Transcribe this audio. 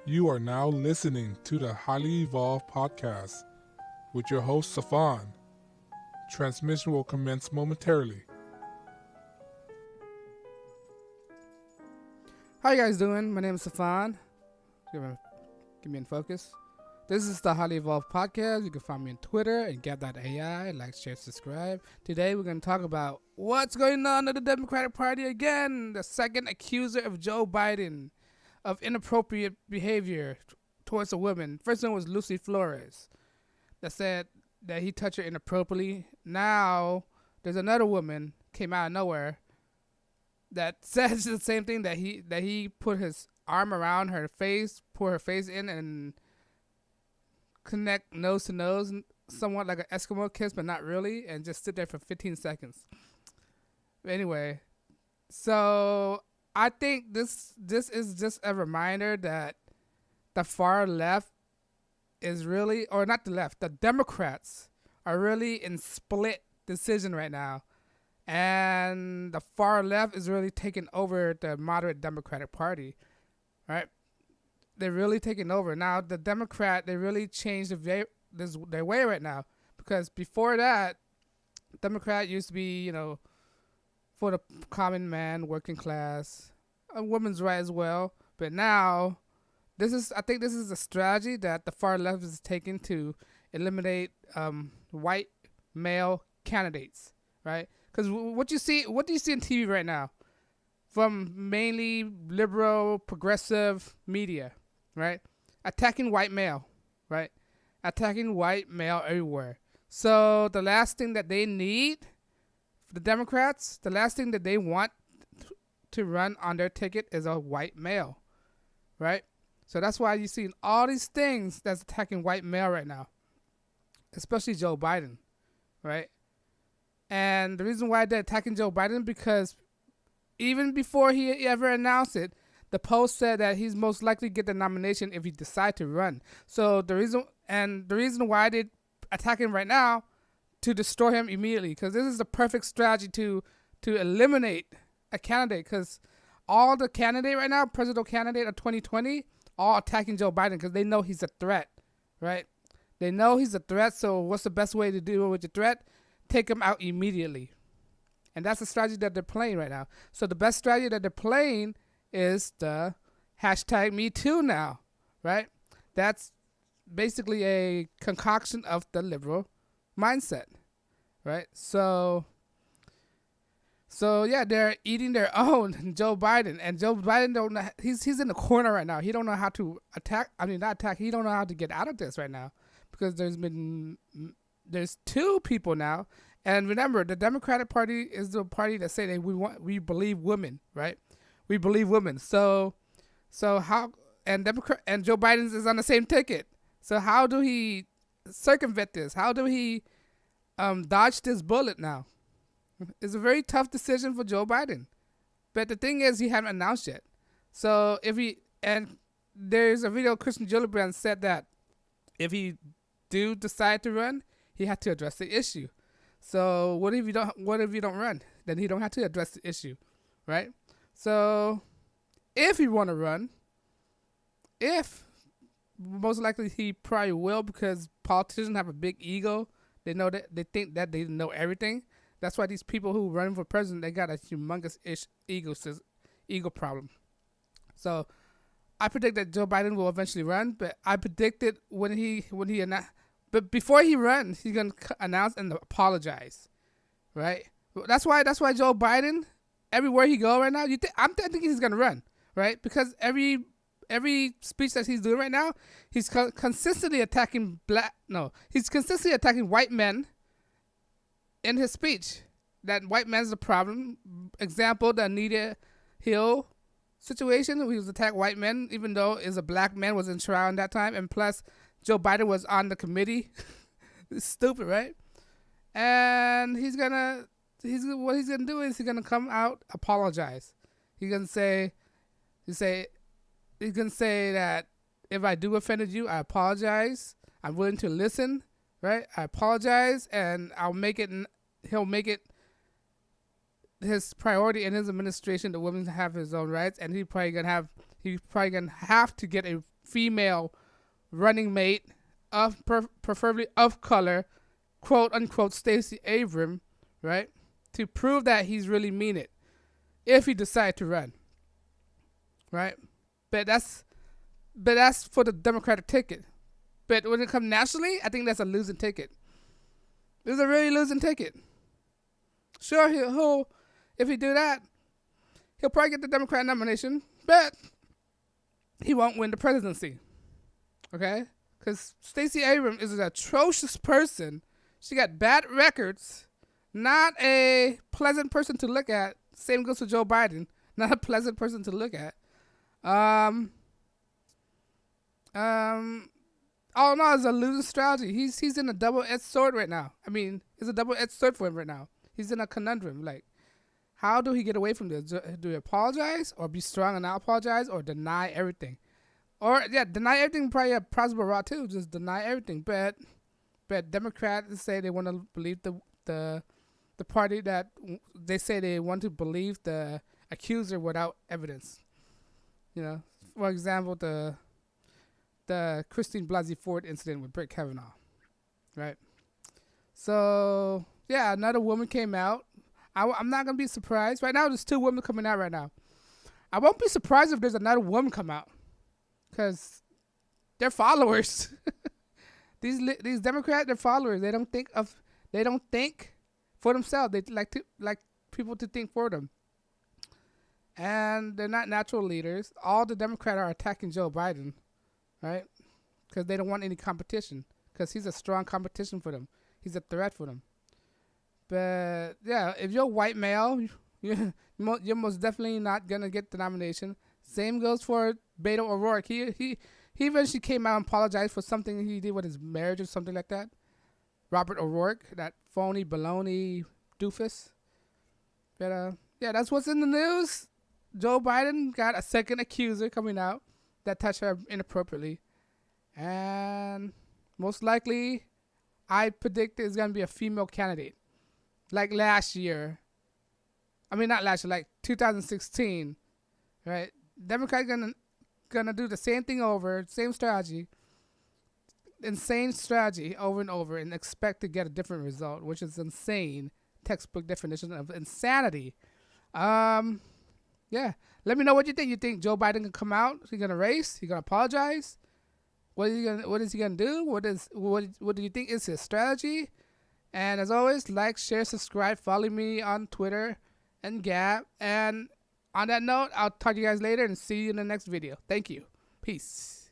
You are now listening to the Highly Evolved Podcast with your host, Safan. Transmission will commence momentarily. How you guys doing? My name is Safan. Give me in focus. This is the Highly Evolved Podcast. You can find me on Twitter and get.ai. Like, share, subscribe. Today we're going to talk about what's going on in the Democratic Party again. The second accuser of Joe Biden of inappropriate behavior towards a woman. First one was Lucy Flores that said that he touched her inappropriately. Now there's another woman came out of nowhere that says the same thing, that he put his arm around her face, pour her face in, and connect nose to nose, somewhat like an Eskimo kiss, but not really, and just sit there for 15 seconds. Anyway, so I think this is just a reminder that the far left is really, or not the left, the Democrats are really in split decision right now. And the far left is really taking over the moderate Democratic Party, right? They're really taking over. Now, the Democrat, they really changed their way right now. Because before that, Democrat used to be, for the common man, working class, a woman's right as well. But now, I think this is a strategy that the far left is taking to eliminate white male candidates, right? Because what do you see on TV right now from mainly liberal, progressive media, right? Attacking white male, right? Attacking white male everywhere. So the last thing that they need, the Democrats, the last thing that they want to run on their ticket is a white male, right? So that's why you're seeing all these things that's attacking white male right now, especially Joe Biden, right? And the reason why they're attacking Joe Biden, because even before he ever announced it, the Post said that he's most likely to get the nomination if he decides to run. So the reason why they're attacking him right now, to destroy him immediately, because this is the perfect strategy to eliminate a candidate, because all the candidate right now, presidential candidate of 2020, all attacking Joe Biden because they know he's a threat, right? They know he's a threat, so what's the best way to deal with the threat? Take him out immediately. And that's the strategy that they're playing right now. So the best strategy that they're playing is the hashtag metoo now, right? That's basically a concoction of the liberal mindset, right? So yeah, they're eating their own, Joe Biden, and Joe Biden don't know, he's in the corner right now. He don't know how to he don't know how to get out of this right now, because there's two people now. And remember, the Democratic Party is the party that say that we believe women, right? We believe women. So how, and Joe Biden is on the same ticket. So how do he circumvent this? How do he dodge this bullet now? It's a very tough decision for Joe Biden. But the thing is, he haven't announced yet. So and there's a video, Christian Gillibrand said that if he do decide to run, he had to address the issue. So what if you don't run? Then he don't have to address the issue, right? So if he want to run, most likely he probably will, because politicians have a big ego. They know that they think that they know everything. That's why these people who run for president, they got a humongous ego problem. So I predict that Joe Biden will eventually run, but I predicted when he announced. But before he runs, he's gonna announce and apologize, right? That's why Joe Biden, everywhere he go right now, I'm thinking he's gonna run, right? Because every speech that he's doing right now, he's consistently attacking he's consistently attacking white men in his speech. That white man's the problem. Example, the Anita Hill situation, he was attacked white men, even though a black man was in trial in that time, and plus Joe Biden was on the committee. It's stupid, right? And what he's gonna do is he's gonna come out, apologize. He's gonna say that if I do offended you, I apologize. I'm willing to listen, right? I apologize, and he'll make it his priority in his administration, the women have his own rights, and he's probably gonna have to get a female running mate of preferably of color, quote unquote Stacey Abrams, right? To prove that he's really mean it if he decide to run, right? But that's for the Democratic ticket. But when it comes nationally, I think that's a losing ticket. It's a really losing ticket. Sure, he'll if he do that, he'll probably get the Democrat nomination, but he won't win the presidency. Okay? Because Stacey Abrams is an atrocious person. She got bad records. Not a pleasant person to look at. Same goes for Joe Biden. Not a pleasant person to look at. Oh no, it's a losing strategy. He's in a double-edged sword right now. I mean, it's a double-edged sword for him right now. He's in a conundrum. Like, how do he get away from this? Do he apologize, or be strong and not apologize, or deny everything? Or deny everything. Probably a possible route too. Just deny everything. But Democrats say they want to believe the party that they say they want to believe the accuser without evidence. You know, for example, the Christine Blasey Ford incident with Brett Kavanaugh, right? So yeah, another woman came out. I'm not gonna be surprised. Right now, there's 2 women coming out right now. I won't be surprised if there's another woman come out, because they're followers. These Democrats, they're followers. They don't think for themselves. They like people to think for them, and they're not natural leaders. All the Democrats are attacking Joe Biden, right? Because they don't want any competition. Because he's a strong competition for them. He's a threat for them. But yeah, if you're a white male, you're most definitely not gonna get the nomination. Same goes for Beto O'Rourke. He eventually came out and apologized for something he did with his marriage or something like that. Robert O'Rourke, that phony baloney doofus. But yeah, that's what's in the news. Joe Biden got a second accuser coming out that touched her inappropriately, and most likely, I predict it's gonna be a female candidate, like last year. I mean, not last year, like 2016, right? Democrats gonna do the same thing over, same strategy, insane strategy over and over, and expect to get a different result, which is insane. Textbook definition of insanity. Yeah. Let me know what you think. You think Joe Biden can come out? He's gonna race? He's gonna apologize? What is he gonna do? What do you think is his strategy? And as always, like, share, subscribe, follow me on Twitter and Gab. And on that note, I'll talk to you guys later and see you in the next video. Thank you. Peace.